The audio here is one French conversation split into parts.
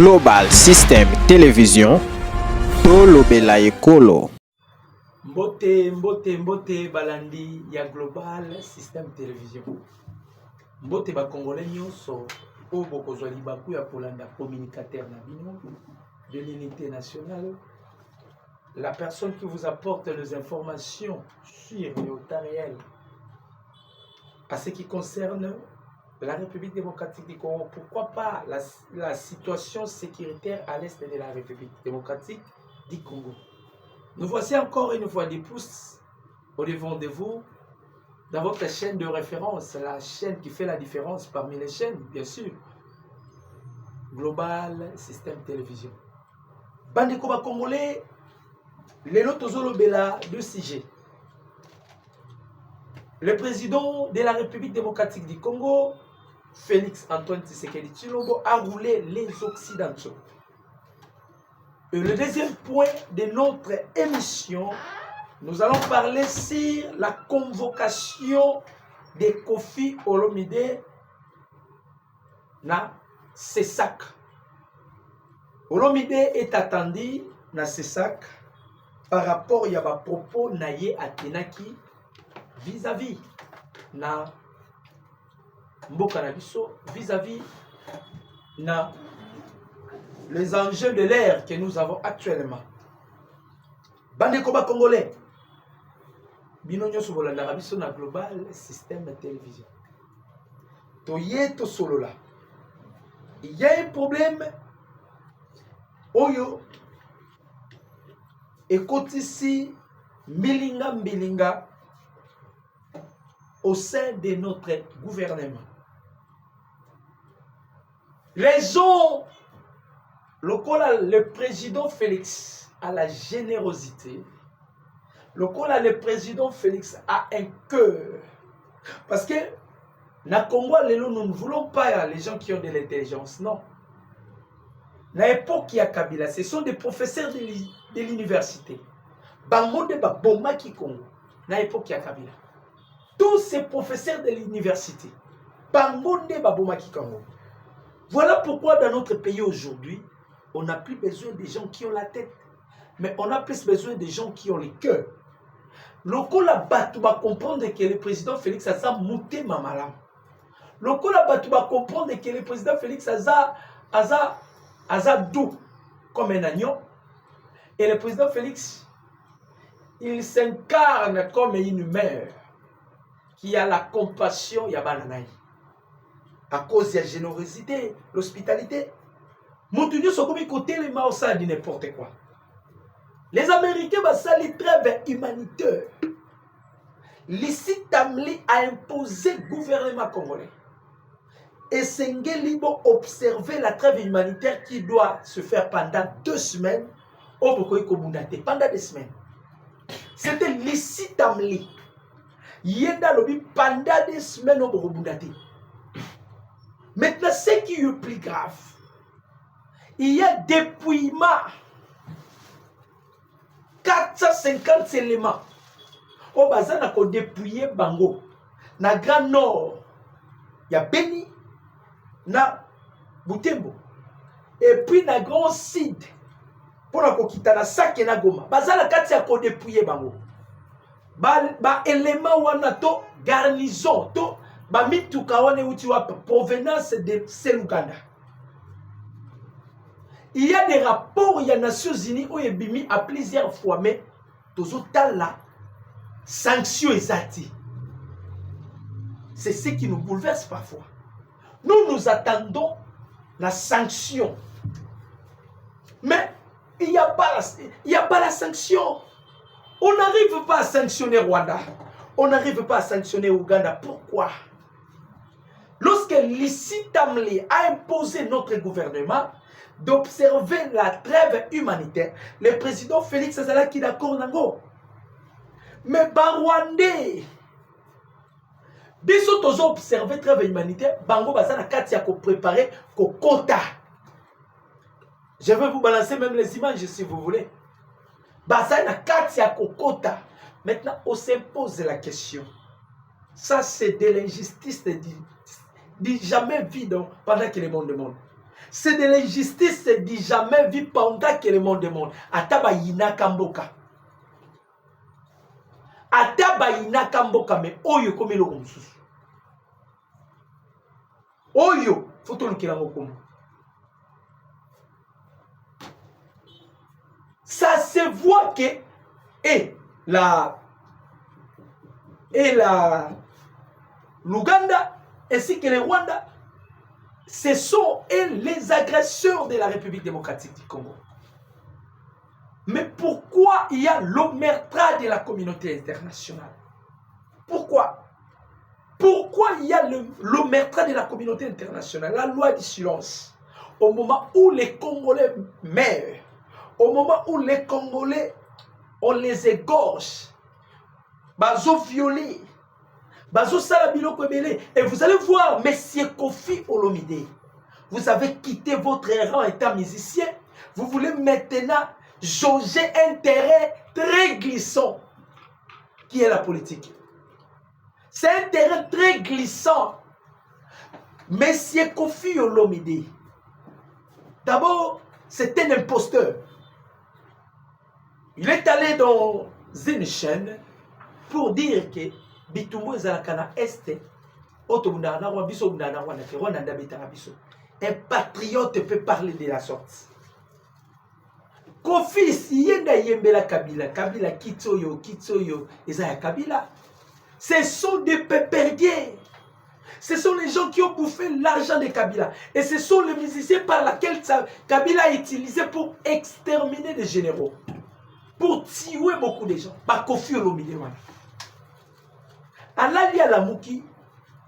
Global System Télévision, Tolobela Ekolo. Mbote balandi ya Global System Télévision. Mbote ba Congolais nyonso o bokozwa libaku ya kolanda communicateur na bino de l'unité nationale. La personne qui vous apporte les informations sur et au temps réel à ce qui concerne la République démocratique du Congo. Pourquoi pas la situation sécuritaire à l'est de la République démocratique du Congo. Nous voici encore une fois des pouces au devant de vous dans votre chaîne de référence, la chaîne qui fait la différence parmi les chaînes, bien sûr. Global System Télévision. Bandeko ba Congolais, lelo tozolo bela de CG. Le président de la République démocratique du Congo, Félix Antoine Tshisekedi Tshilombo, a roulé les Occidentaux. Et le deuxième point de notre émission, nous allons parler sur la convocation de Kofi Olomide na CESAC. Olomide est attendu na CESAC par rapport à ba propos naye atenaki vis-à-vis na mboka na biso, vis-à-vis na les enjeux de l'ère que nous avons actuellement. Bandeko ba Congolais, bino nyoso bolanda biso na Global System Télévision. Toye to solo là. Il y a un problème oyo écoute ici mbilinga au sein de notre gouvernement. Raison, le président Félix a la générosité, le président Félix a un cœur. Parce que, na Congo, nous ne voulons pas les gens qui ont de l'intelligence, non. Na époque, il y a Kabila, ce sont des professeurs de l'université. Bangonde ba bomba ki Congo, na époque, il y a Kabila. Tous ces professeurs de l'université, Bangonde ba bomba ki Congo. Voilà pourquoi dans notre pays aujourd'hui, on n'a plus besoin des gens qui ont la tête, mais on a plus besoin des gens qui ont le cœur. Lokola batu va comprendre que le président Félix a mouté mamalam. Lokola batu va comprendre que le président Félix a doux comme un agneau. Et le président Félix, il s'incarne comme une mère qui a la compassion yabananaï. À cause de la générosité, l'hospitalité. Montunio Sokomi côté les Maosa dit n'importe quoi. Les Américains ça les trêves humanitaires. L'ICI Tamli a imposé le gouvernement congolais. Et Sengelibo observer la trêve humanitaire qui doit se faire pendant 2 semaines au Bokoy Kobundate. Pendant 2 semaines. C'était l'ICI Tamli. Yenda Lobi pendant 2 semaines au Bokobundate. Maintenant, ce qui est le plus grave, il y a dépouillement 450 éléments. Au bazar, on a dépouillé Bango. Na Grand Nord, il y a Beni, na Butembo. Et puis, na Grand Sud, pour la kokita na Saké na Goma. Bazar, la 4 a dépouillé Bango. Ba élément wana to garnison to ba mituka wane utiwa provenance de Seluganda. Il y a des rapports, il y a Nations Unies où il y a mis à plusieurs fois, mais tous autant là, sanctions exactes. C'est ce qui nous bouleverse parfois. Nous attendons la sanction. Mais il n'y a pas la sanction. On n'arrive pas à sanctionner Rwanda. On n'arrive pas à sanctionner Ouganda. Pourquoi? Lorsque l'ICI Tamli a imposé notre gouvernement d'observer la trêve humanitaire, le président Félix Azala qui d'accord nango. Mais Barwandais, biso tozo observer trêve humanitaire, bango bazana kati ya ko préparer ko quota. Je vais vous balancer même les images si vous voulez. Bazana kati ya ko quota. Maintenant, on se pose la question. Ça, c'est de l'injustice de jamais vu pendant que le monde demande. C'est de l'injustice du jamais vu pendant que le monde demande. Ataba yina kamboka. Ataba yina kamboka mais oyo komi lo mususu. Oyo foto lukira ngokomo. Ça se voit que l'Ouganda ainsi que le Rwanda, ce sont les agresseurs de la République démocratique du Congo. Mais pourquoi il y a l'omerta de la communauté internationale? Pourquoi? Pourquoi il y a l'omerta de la communauté internationale? La loi du silence. Au moment où les Congolais meurent, au moment où les Congolais, on les égorge, bazo violé, bazo salabilo kobele, et vous allez voir, Monsieur Kofi Olomide, vous avez quitté votre rang étant musicien, vous voulez maintenant jauger un terrain très glissant, qui est la politique. C'est un terrain très glissant. Monsieur Kofi Olomide, d'abord, c'est un imposteur. Il est allé dans une chaîne pour dire que Bitumbo Zalakana Est, un patriote peut parler de la sorte. Kofi, si yenda yembela Kabila, Kabila Kitsoyo, Ezaya Kabila, ce sont des pépériers. Ce sont les gens qui ont bouffé l'argent de Kabila. Et ce sont les musiciens par lesquels Kabila a utilisé pour exterminer des généraux. Pour tuer beaucoup de gens. Bah, Kofi Olomide. Alali à la Mouki,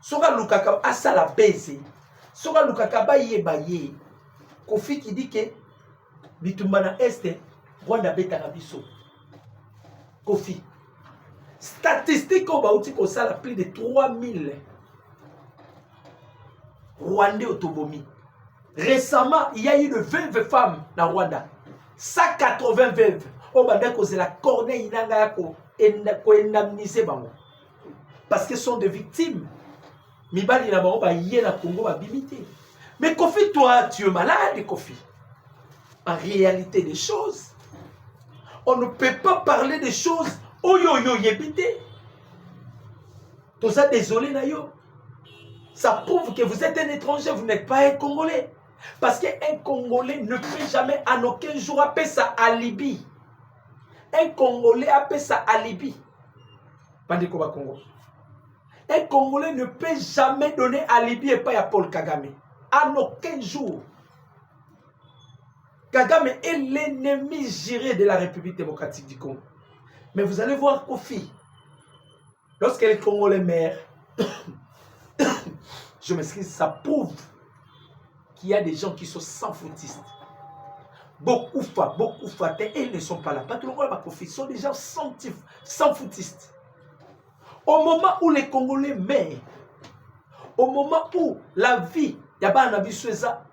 Sora Lukaka Asala Beze, Sora Lukaka Baye Baye, Kofi qui dit que Bitumbana Este, Rwanda Betarabiso. Kofi. Statistique au Baouti Kosala, plus de 3000 Rwandais autobomi. Récemment, il y a eu de 20 femmes dans Rwanda. 180 veuves. Au Bandako, c'est la corneille Inangako indemnisé bango. Parce qu'ils sont des victimes. Mibali na bango ba yena Congo ba bimité. Mais Kofi, toi, tu es malade, Kofi. En réalité des choses, on ne peut pas parler des choses. Oh yo yo yébité. Tout ça désolé nayo. Ça prouve que vous êtes un étranger, vous n'êtes pas un Congolais. Parce qu'un Congolais ne peut jamais en aucun jour appeler ça alibi. Un Congolais appelle ça alibi. Pandikoba Congo. Un Congolais ne peut jamais donner alibi et pas à Paul Kagame. En aucun jour. Kagame est l'ennemi juré de la République démocratique du Congo. Mais vous allez voir Kofi. Lorsque les Congolais meurent, je m'excuse, ça prouve qu'il y a des gens qui sont sans foutistes. Beaucoup et ils ne sont pas là. Pas tout le monde Kofi, sont des gens sans foutistes. Au moment où les Congolais meurent, au moment où la vie, il y a un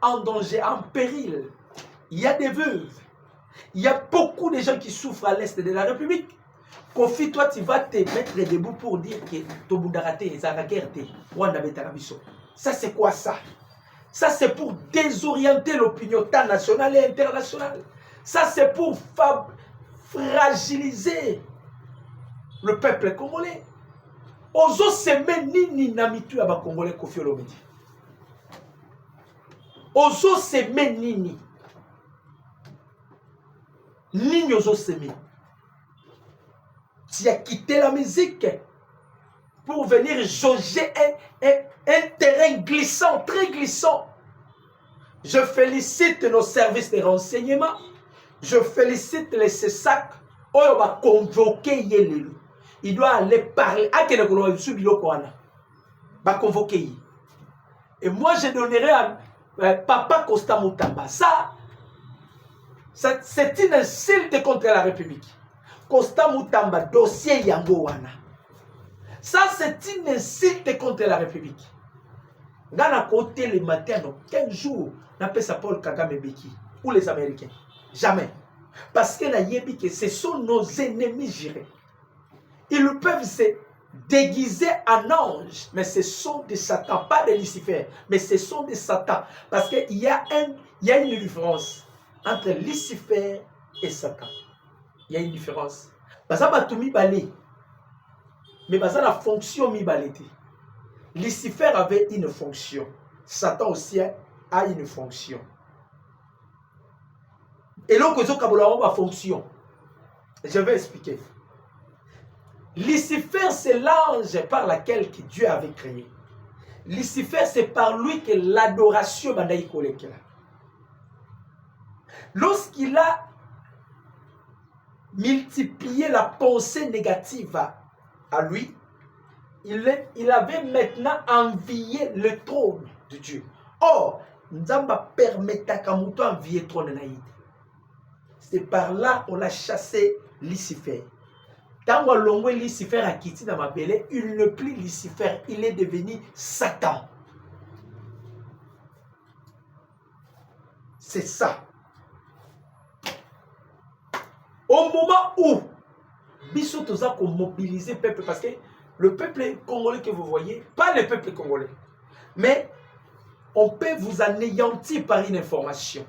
en danger, en péril, il y a des veuves, il y a beaucoup de gens qui souffrent à l'est de la République. Kofi, toi, tu vas te mettre debout pour dire que Tobundarate, Zaragerte, Rwanda Betarabiso. Ça, c'est quoi ça? Ça, c'est pour désorienter l'opinion nationale et internationale. Ça, c'est pour fragiliser le peuple congolais. Ozo seme nini namitu aba Congolais Kofi Olomide. Ozo seme nini. Nini ozo seme. Tu as quitté la musique pour venir jauger un terrain glissant, très glissant. Je félicite nos services de renseignement. Je félicite les CESAC. On va convoquer Yelelu. Il doit aller parler. Va convoquer. Et moi, je donnerai à Papa Costa Moutamba. Ça, c'est une insulte contre la République. Costa Moutamba, dossier Yangowana. Ça, c'est une insulte contre la République. Dans la côté, les matins, 15 jours, on appelle ça Paul Kagame Beki. Ou les Américains. Jamais. Parce que la Yébike, ce sont nos ennemis jurés. Ils peuvent se déguisés en anges, mais ce sont des Satan, pas de Lucifer, mais ce sont des Satan. Parce qu'il y a une différence entre Lucifer et Satan. Il y a une différence. Parce que tu m'y mais parce que la fonction m'y balete. Lucifer avait une fonction. Satan aussi a une fonction. Et donc, ils ont une fonction. Je vais expliquer. Lucifer, c'est l'ange par lequel Dieu avait créé. Lucifer, c'est par lui que l'adoration va naître. Lorsqu'il a multiplié la pensée négative à lui, il avait maintenant envié le trône de Dieu. Or, Nzamba permettait qu'à Mouton envier le trône de Naïd. C'est par là qu'on a chassé Lucifer. Quand on a longé Lucifer à quitté dans ma belle, il ne plus Lucifer, il est devenu Satan. C'est ça. Au moment où Bissot a mobilisé le peuple, parce que le peuple congolais que vous voyez, pas le peuple congolais, mais on peut vous anéantir par une information.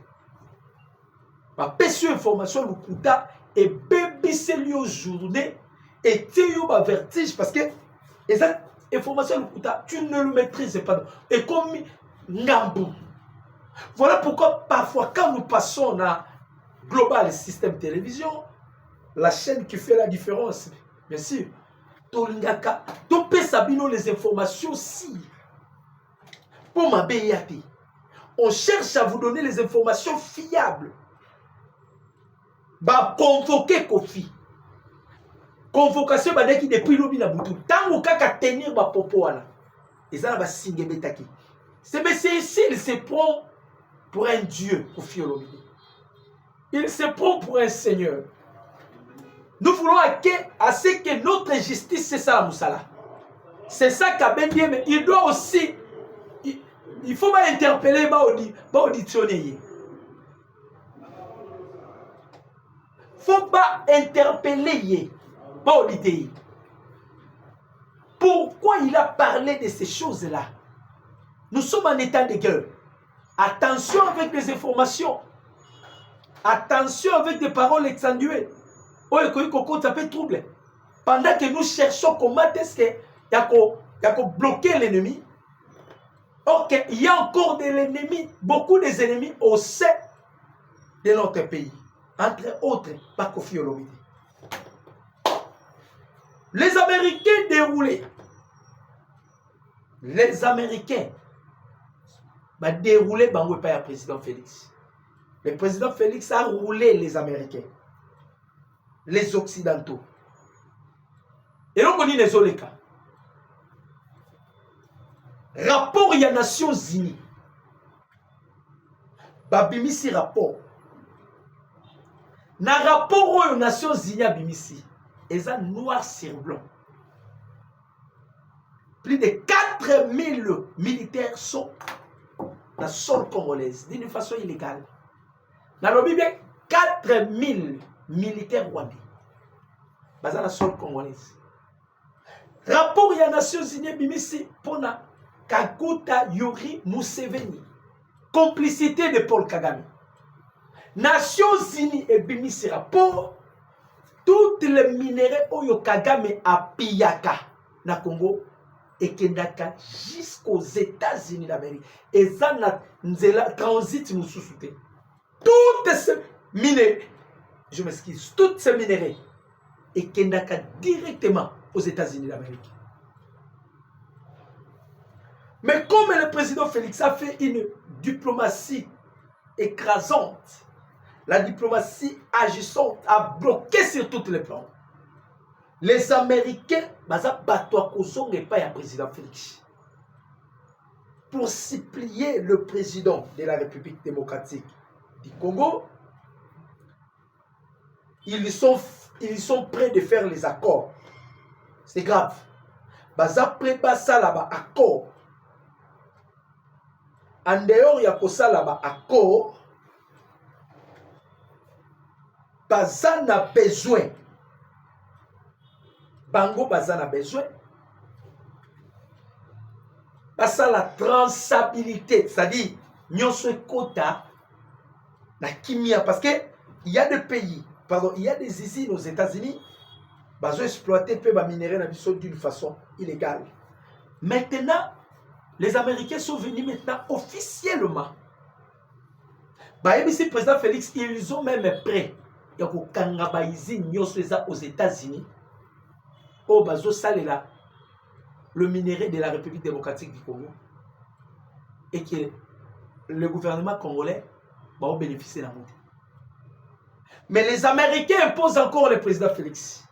Ma pécie information, le couta, et bébé c'est lui aux journées, et tu as un vertige, parce que cette information, le couta, tu ne le maîtrises pas. Et comme Ngambou. Voilà pourquoi parfois, quand nous passons à Global System Télévision, la chaîne qui fait la différence, bien sûr, Tolingaka, Topé Sabino les informations si. Pour ma BIAT, on cherche à vous donner les informations fiables. Bah, convoquer Kofi. Convocation, bah, dès qu'il depuis l'obi na boutou. Tant ou kaka tenir ma popo là. Et ça, va signer betaki. C'est ici, il se prend pour un Dieu, Kofi Olomide. Il se prend pour un Seigneur. Nous voulons à ce que notre justice, c'est ça la Moussala. C'est ça qu'a bien dit, mais il doit aussi, il faut pas interpeller, pas auditionner. Faut pas interpeller, pas auditer. Pourquoi il a parlé de ces choses-là? Nous sommes en état de guerre. Attention avec les informations. Attention avec des paroles exsanguées. Ça peut troubler. Pendant que nous cherchons comment est-ce qu'il y a bloquer l'ennemi. Or, il y a encore de l'ennemi, beaucoup des ennemis au sein de notre pays. Entre autres, par Kofi Olomide. Les Américains déroulés. Les Américains déroulé par le président Félix. Le président Félix a roulé les Américains, les Occidentaux. Et donc on dit les Oleka. Rapport il y a Nations Unies. Babimisi rapport. Na rapport aux Nations Unies Babimisi. Et ça noir sur blanc. Plus de 4000 militaires sont dans le sol congolaise d'une façon illégale. Dans le Bible, 4000 militaires rwandais dans la sol congolaise. Rapport il y a Nations Unies Bimisi pour na Kaguta Yuri Museveni. Complicité de Paul Kagame. Nations Unies et Bimisi rapport. Toutes les minéraux Oyo Kagame a Piyaka na Congo et Kendaka jusqu'aux États-Unis d'Amérique. Et ça na transit nous sous-souté. Toutes ces minéraux, je m'excuse, toutes ces minéraux et Kendaka directement aux États-Unis d'Amérique. Mais comme le président Félix a fait une diplomatie écrasante, la diplomatie agissante a bloqué sur tous les plans. Les Américains, et pas le président Félix. Pour supplier le président de la République démocratique du Congo, ils sont prêts de faire les accords. C'est grave. Baza prépare ça là-bas, accord. En dehors, il y a ça là-bas, accord. Baza n'a besoin. Bango Baza n'a besoin ça la transabilité, c'est-à-dire nyonso kota na kimia, parce que il y a des pays, pardon, il y a des usines aux États-Unis, ils ont exploité peu de minerais d'une façon illégale. Maintenant, les Américains sont venus maintenant officiellement. Ici, le président Félix, ils ont même prêt. Il y a des usines aux États-Unis. Au bazo salela le minerai de la République démocratique du Congo. Et que le gouvernement congolais va bénéficier de la montée. Mais les Américains imposent encore le président Félix.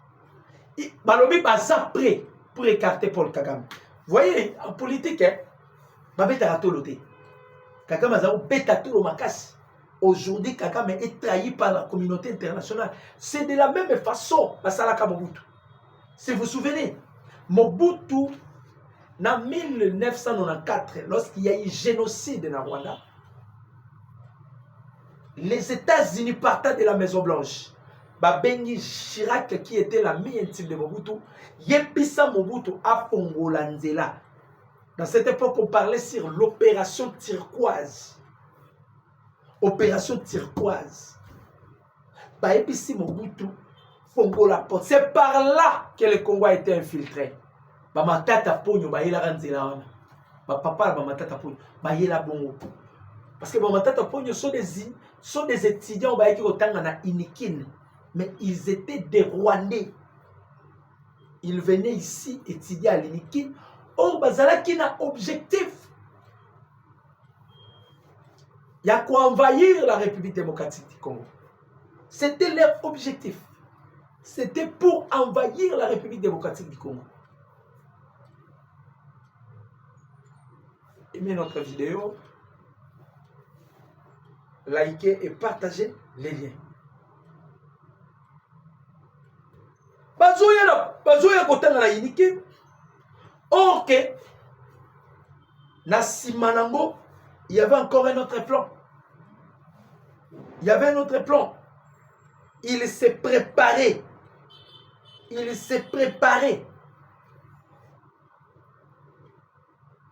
Balobi baza prêt pour écarter Paul Kagame. Vous voyez, en politique, Kagame a bêta tout le makas. Aujourd'hui, Kagame est trahi par la communauté internationale. C'est de la même façon, Basalaka Mobutu. Si vous vous souvenez, Mobutu, en 1994, lorsqu'il y a eu génocide en Rwanda, les États-Unis partant de la Maison Blanche, Babengi Chirac, qui était l'ami intime de Mobutu, Yepisa Mobutu a Fongolanzela. Dans cette époque, on parlait sur l'opération turquoise. Opération turquoise. Yepisi Mobutu, Fongola. C'est par là que le Congo a été infiltré. Bamatata Pogno, Bayela Ranzela. Papa, Bamatata Pogno, Bayela Bongo. Parce que Bamatata Pogno sont des étudiants qui ont été Inikin. Mais ils étaient des Rwandais. Ils venaient ici étudier à l'Inikin. Or, Bazalaki n'a objectif. Il y a quoi envahir la République démocratique du Congo. C'était leur objectif. C'était pour envahir la République démocratique du Congo. Aimez notre vidéo. Likez et partagez les liens. Bazoya kotanga na Iniki. Or que na Simanango, il y avait encore un autre plan. Il y avait un autre plan. Il s'est préparé. Il s'est préparé.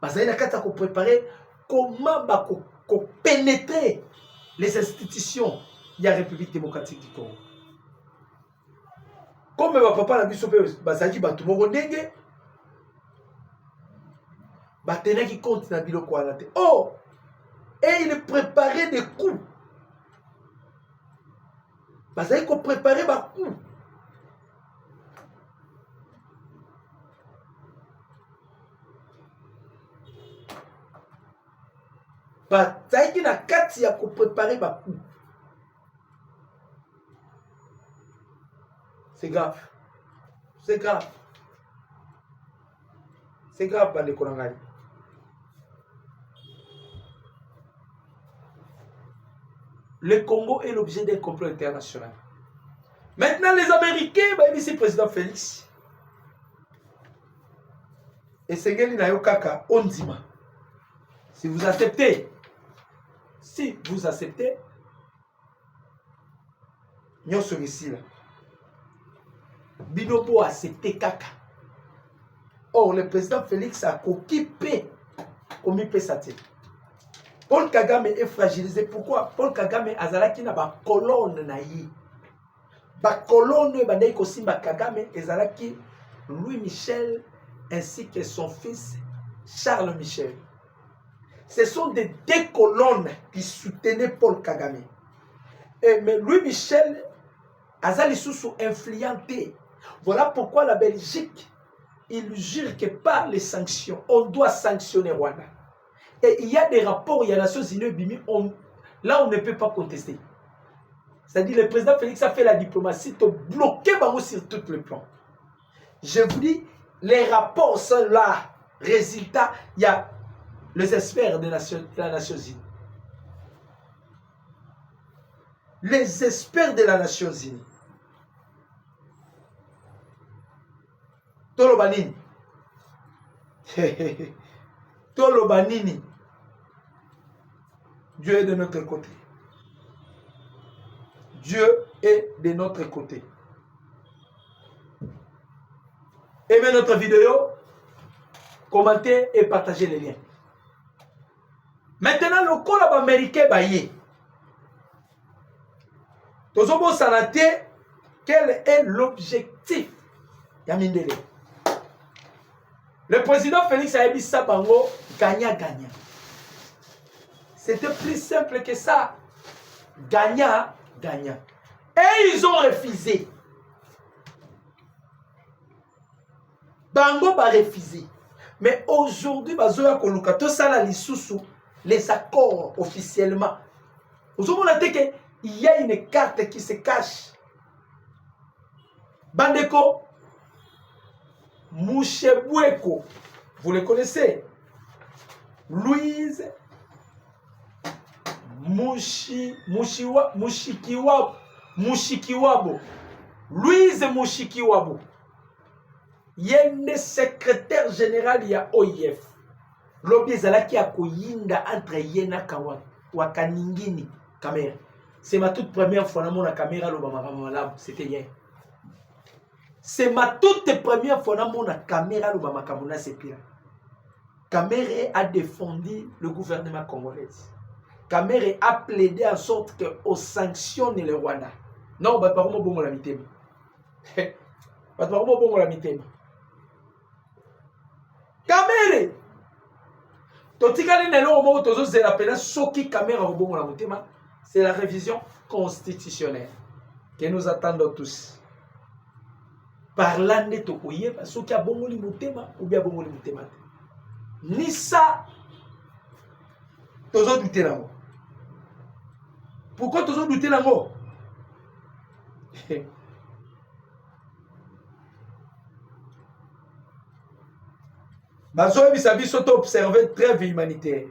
Parce qu'il a qu'à préparer comment pénétrer les institutions de la République démocratique du Congo. Comme ma papa l'a dit, Bazaki Batumoro Ndenge, Batena qui compte dans Biloko Alate. Oh! Et il préparait des coups. Bazaki qu'on préparait des coups. Bazaki na kati ya qu'on préparait des coups. C'est grave. C'est grave. C'est grave, Bande Konangari. Le Congo est l'objet d'un complot international. Maintenant, les Américains, ici, président Félix. Et Sengeli Nayokaka, Ondima. Si vous acceptez, nous sommes ici là. Binobo a accepté Kaka. Or, le président Félix a occupé comme il peut s'attirer. Paul Kagame est fragilisé. Pourquoi? Paul Kagame azalaki na ba colonne na yi. Ba colonne bandai kosimba Kagame ezalaki Louis Michel ainsi que son fils Charles Michel. Ce sont des deux colonnes qui soutenaient Paul Kagame. Mais Louis Michel azali sous influenté. Voilà pourquoi la Belgique, il jure que par les sanctions, on doit sanctionner Rwanda. Et il y a des rapports, il y a les Nations Unies, là on ne peut pas contester. C'est-à-dire le président Félix a fait la diplomatie pour bloquer Bango sur tout le plan. Je vous dis, les rapports sont là. Résultat, il y a les experts de la Nations Unies. Les experts de la Nations Unies. Tolobanini. Tolobanini. Dieu est de notre côté. Dieu est de notre côté. Aimez notre vidéo, commentez et partagez les liens. Maintenant, le col américain baillé. Tozobo Sanate, quel est l'objectif Yamindele? Le président Félix Ayebi Sabango gagnant. C'était plus simple que ça. Gagnant. Et ils ont refusé. Bango va refuser. Mais aujourd'hui, les accords officiellement. Aujourd'hui, il y a une carte qui se cache. Bandeko Mouchebueko, vous le connaissez? Louise Mushikiwabo. Louise Mushikiwabo. Yende secrétaire général ya OIF. Lobi ezalaki ya koyinda entre yena wakaningini caméra. C'est ma toute première fois dans la caméra l'obama. C'était hier. C'est ma toute première fois dans la caméra l'obama. C'est pire. Caméra a défendu le gouvernement congolais. Caméra a plaidé en sorte qu'on sanctionne le Rwanda. Non, bah pas vraiment bon la mitema. Pas vraiment bon la mitema. Caméra. Totikali nelo mo tozo zela pena soki caméra au bon la mitema. C'est la révision constitutionnelle que nous attendons tous. Parlant de Tokoye, parce qu'il y a bon motema ou bien bon motema. Ni ça, tous douter là. Pourquoi tous douter là? Bazoé Bisabi s'auto observé trêve humanitaire.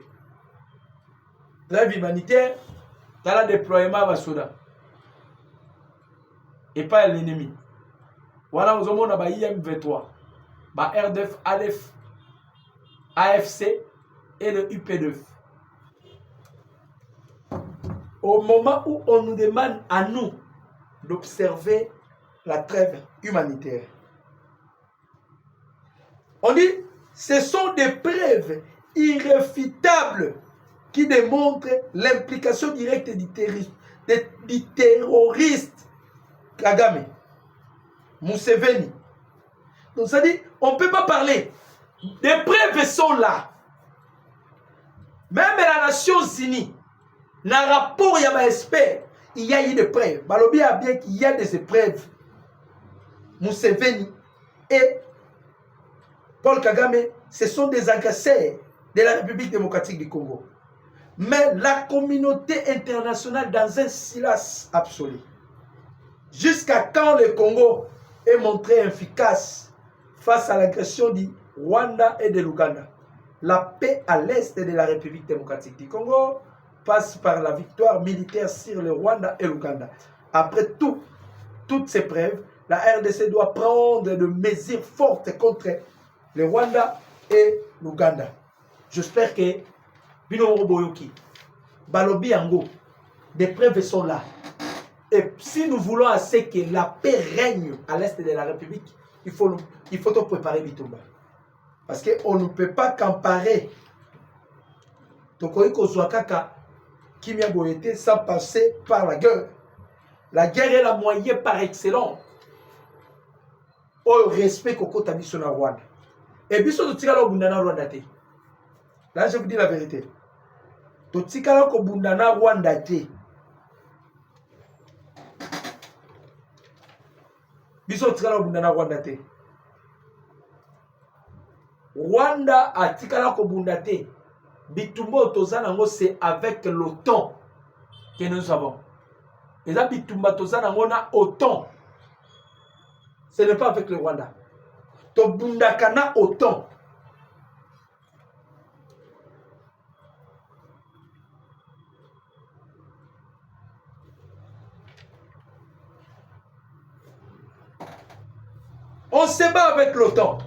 Trêve humanitaire. Dans le déploiement Soudan et pas l'ennemi. Voilà, nous avons un IM23, RDF, ADF, AFC et le UP9. Au moment où on nous demande à nous d'observer la trêve humanitaire, on dit ce sont des preuves irréfutables qui démontre l'implication directe du terroriste Kagame, Museveni. Donc ça dit, on ne peut pas parler. Des preuves sont là. Même la Nations Unies, dans le rapport, il y a un expert, il y a eu des preuves. Balobi a bien qu'il y a des preuves. Museveni et Paul Kagame, ce sont des agresseurs de la République démocratique du Congo. Mais la communauté internationale dans un silence absolu. Jusqu'à quand le Congo est montré efficace face à l'agression du Rwanda et de l'Ouganda. La paix à l'est de la République démocratique du Congo passe par la victoire militaire sur le Rwanda et l'Ouganda. Après toutes ces preuves, la RDC doit prendre des mesures fortes contre le Rwanda et l'Ouganda. J'espère que Bino Boyoki, Balobi Ango, des preuves sont là. Et si nous voulons assez que la paix règne à l'est de la République, il faut préparer Bitumba. Parce qu'on ne peut pas comparer Tokoïko Zouakaka Kimia Boyete sans passer par la guerre. La guerre est la moyen par excellence au respect Koko Tabiso na Rwanda. Et biso totikala obundana Rwanda te. Là je vous dis la vérité. Totikala obundana Rwanda te. Biso totikala obundana Rwanda te. Rwanda a tikala obundana te. Bitumba tozanango c'est avec l'OTAN que nous avons. Et là Bitumba tozanango na OTAN. Ce n'est pas avec le Rwanda. Tobundakana OTAN. On se bat avec l'OTAN.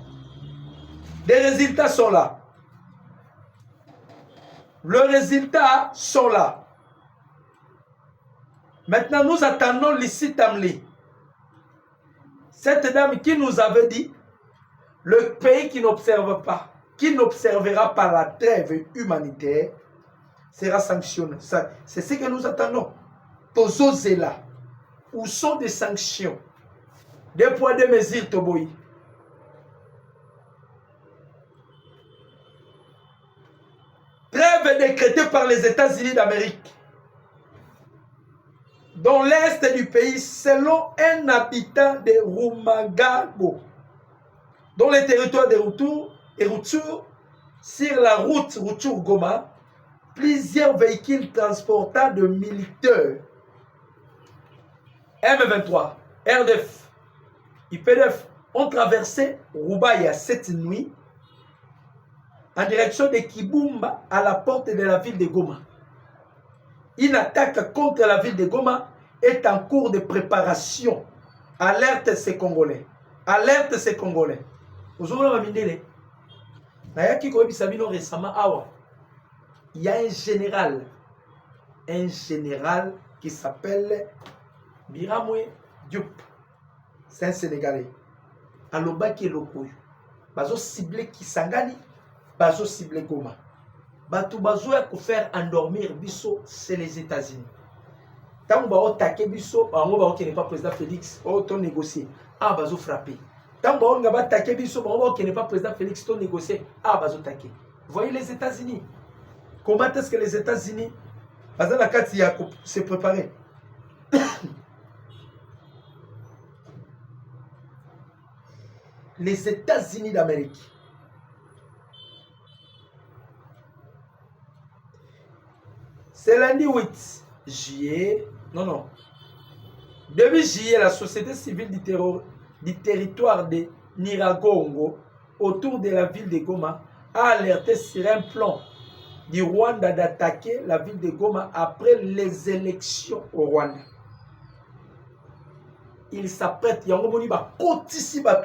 Les résultats sont là. Les résultats sont là. Maintenant, nous attendons Lissi Tamli. Cette dame qui nous avait dit, le pays qui n'observe pas, qui n'observera pas la trêve humanitaire, sera sanctionné. C'est ce que nous attendons. Tozo Zela. Où sont des sanctions? Des poids, des mesures, Toboyi. Trêve décrétée par les États-Unis d'Amérique. Dans l'est du pays, selon un habitant de Rumangabo, dans les territoires de Rutshuru, sur la route Rutshuru-Goma, plusieurs véhicules transportant de militaires M23, RDF, IPDF ont traversé Rubaya cette nuit en direction de Kibumba à la porte de la ville de Goma. Une attaque contre la ville de Goma est en cours de préparation. Alerte ces Congolais. Alerte ces Congolais. Vous avez vu récemment, il y a un général qui s'appelle Biramwe Diop. C'est un Sénégalais. Aloba qui est lokoyo. Bazo ciblé Kisangani, bazo ciblé Goma. Bato bazo ya faire endormir biso, c'est les États-Unis. Tant que taqué biso, bango ba qui n'est pas président Félix, ton négocier. Ah bazo frappé. Tant que ba taqué biso, bango qui n'est pas président Félix, ton négocier. Ah bazo taqué. Vous voyez les États-Unis. Comment est-ce que les États-Unis bazo la carte ya se préparer? Les États-Unis d'Amérique. C'est lundi 8 juillet. Non. Début juillet, la société civile du territoire de Nyiragongo, autour de la ville de Goma, a alerté sur un plan du Rwanda d'attaquer la ville de Goma après les élections au Rwanda. Il s'apprête, il y a un moment où il va continuer à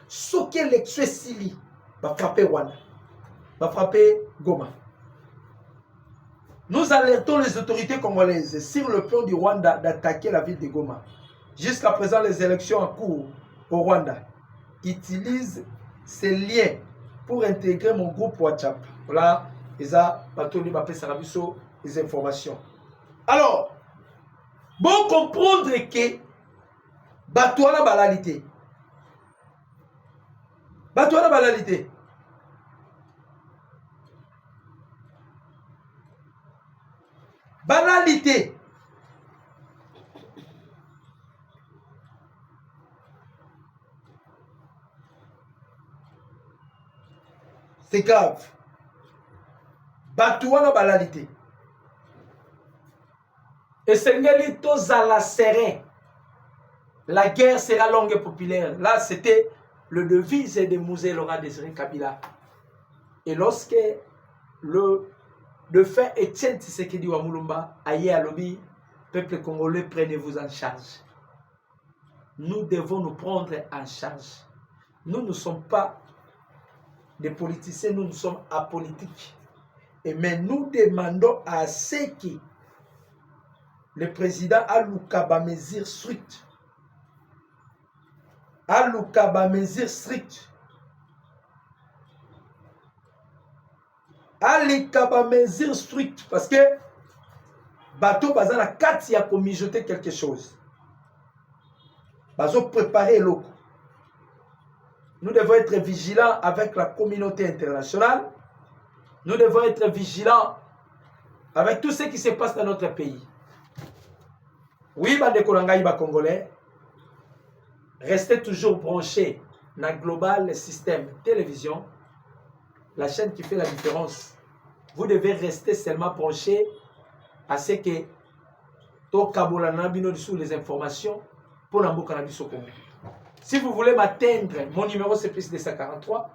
soquer l'élection Sili, va frapper Rwanda, va frapper Goma. Nous alertons les autorités congolaises sur le plan du Rwanda d'attaquer la ville de Goma. Jusqu'à présent, les élections en cours au Rwanda utilisent ces liens pour intégrer mon groupe WhatsApp. Voilà, ils ont les informations. Alors, bon comprendre que Batouana balalité. Batouana balalité. Banalité. C'est grave. Batouana banalité. Et Sengeli tozala serein. La guerre sera longue et populaire. Là, c'était le devise de Mouzé Laurent Désiré Kabila. Et lorsque le fait Etienne Tshisekedi Wamulumba, aïe à lobby, peuple congolais, prenez-vous en charge. Nous devons nous prendre en charge. Nous ne sommes pas des politiciens, nous sommes apolitiques. Mais nous demandons à ce que le président Aluka mesure stricte. Aluka mesure stricte. Aluka mesure stricte. Parce que bateau bazana 4 y a pour mijoter quelque chose. Bazo préparer l'eau. Nous devons être vigilants avec la communauté internationale. Nous devons être vigilants avec tout ce qui se passe dans notre pays. Oui, bande Kolangaï Congolais, restez toujours branchés dans Global System Télévision, la chaîne qui fait la différence. Vous devez rester seulement branchés à ce que Tokabola Nabino sous les informations pour l'Ambo Cannabis au Congo. Si vous voulez m'atteindre, mon numéro c'est plus 243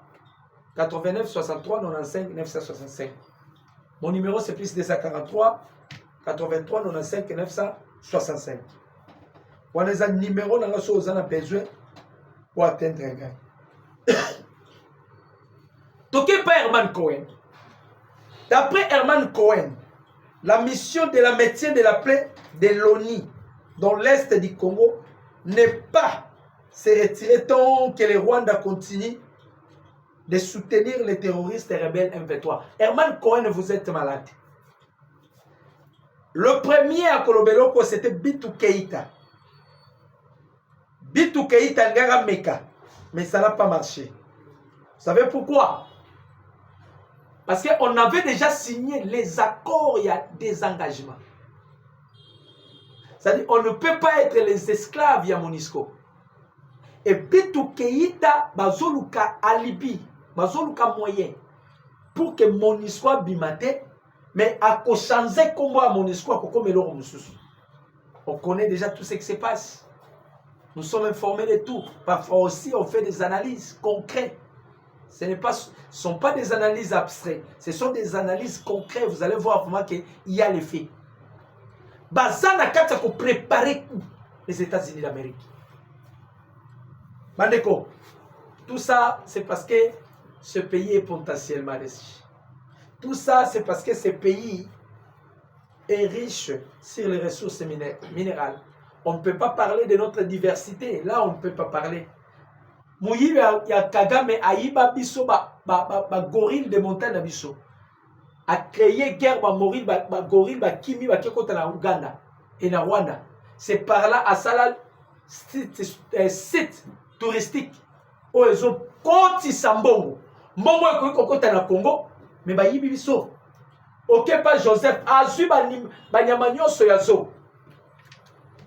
89 63 95 965. Mon numéro c'est plus 243 83 95 965. On a un numéro dans la chose on a besoin pour atteindre un gars. Toqué par Herman Cohen. D'après Herman Cohen, la mission de la maintien de la paix de l'ONU dans l'est du Congo n'est pas se retirer tant que le Rwanda continue de soutenir les terroristes rebelles M23. Herman Cohen, vous êtes malade. Le premier à Kolobeloko, c'était Bitou Keïta. Bitou Keïta Ngara Meka. Mais ça n'a pas marché. Vous savez pourquoi? Parce qu'on avait déjà signé les accords, il y a des engagements. C'est-à-dire on ne peut pas être les esclaves via Monisco. Et Bitou Keïta, bazoluka alibi, bazoluka moyen pour que Monisco bimate, mais à changer comment à Monisco comme on connaît déjà tout ce qui se passe. Nous sommes informés de tout. Parfois aussi, on fait des analyses concrètes. Ce ne sont pas des analyses abstraites. Ce sont des analyses concrètes. Vous allez voir vraiment qu'il y a les faits. Bazana Kata pour préparer les États-Unis d'Amérique. Mandeko, tout ça, c'est parce que ce pays est potentiellement riche. Tout ça, c'est parce que ce pays est riche sur les ressources minérales. On ne peut pas parler de notre diversité. Là, on ne peut pas parler. Mouyi ya Kagame aïba biso ba gorille de montagne biso. A créé guerre ba gorille ba kimi ba kekota na Uganda et na Rwanda. C'est par là à Salal site touristique où ils ont konti sambongo. Mbongo ko kokota na Congo mais ba yibi biso. OK pas Joseph azu ba nyama nyonso ya zo.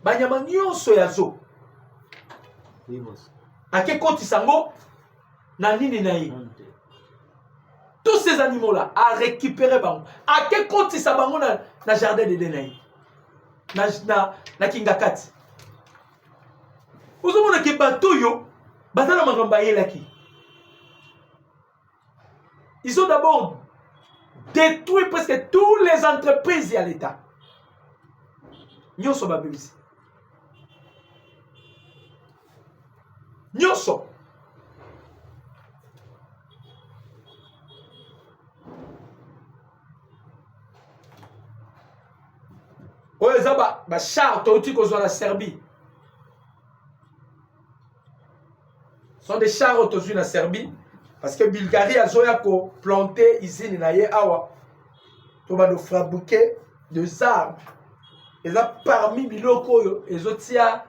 Ba nyama nyonso ya zo. À quel compte Sango Nanini Naï. Tous ces animaux-là, à récupérer Bango. À quel compte Sabango na jardin de Denaï na Kingakat. Vous avez dit que bateau yo, batala mangambaye laki. Ils ont d'abord détruit presque toutes les entreprises à l'État. Nous sommes à Bibisi. Nyoso. Oeza ba char toti ko la Serbie. Sont des chars autour na Serbie parce que Bulgarie a zoya ko planter usine na ye awa. To ba do fabriquer des armes. Et là parmi biloko yo ezotia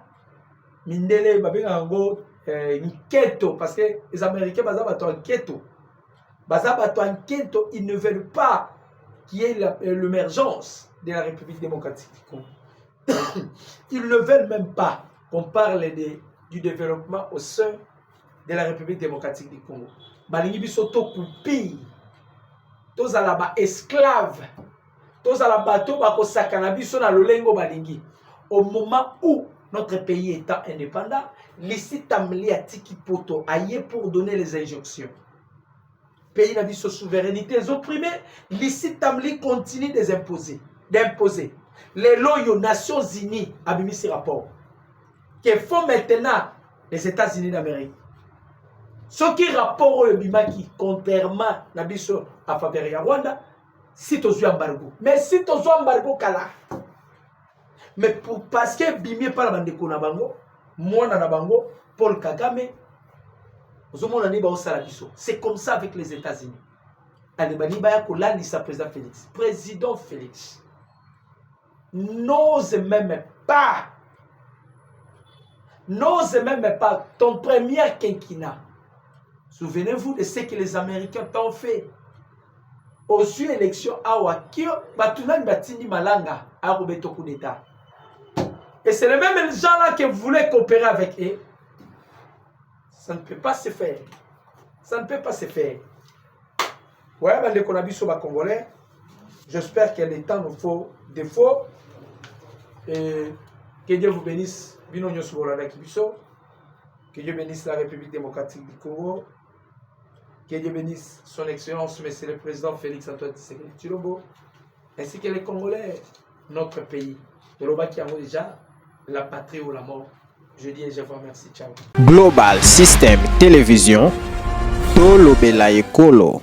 mindele babenga ngo Nketo, parce que les Américains, ils ne veulent pas qu'il y ait l'émergence de la République démocratique du Congo. Ils ne veulent même pas qu'on parle du développement au sein de la République démocratique du Congo. Balingi bisoto kupi, tous à la esclaves, tous à la bateau, bako sakana biso na lolengo balingi. Au moment où notre pays étant indépendant, l'ici Tamli a tiki poto aïe pour donner les injonctions. Pays n'a vu sa souveraineté, ils opprimés, l'ici Tamli continue d'imposer. Les loyaux Nations Unies a mis ce rapport. Que font maintenant les États-Unis d'Amérique. Ce qui rapport au Bimaki, contrairement à Bisso à Fabien Rwanda, si tu as embargo. Mais si tu as embargo, kala. Mais parce que Bimé par la bande de Bango, moi na Bango, Paul Kagame, c'est comme ça avec les États-Unis. Président Félix n'ose même pas ton premier quinquennat. Souvenez-vous de ce que les Américains t'ont fait. Aux élections à Wakio, Batunan Batini Malanga a Roberto coup d'État. Et c'est les mêmes gens-là qui voulaient coopérer avec eux. Ça ne peut pas se faire. Ça ne peut pas se faire. Ouais, ben, les Konabis sont congolais. J'espère que le temps nous faut des fois. Et que Dieu vous bénisse. Que Dieu bénisse la République démocratique du Congo. Que Dieu bénisse son Excellence, Monsieur le Président Félix Antoine Tshisekedi Tshilombo, ainsi que les Congolais, notre pays. De l'Oba qui a déjà la patrie ou la mort. Je dis et je vous remercie. Ciao. Global System Télévision, Tolobela Ekolo.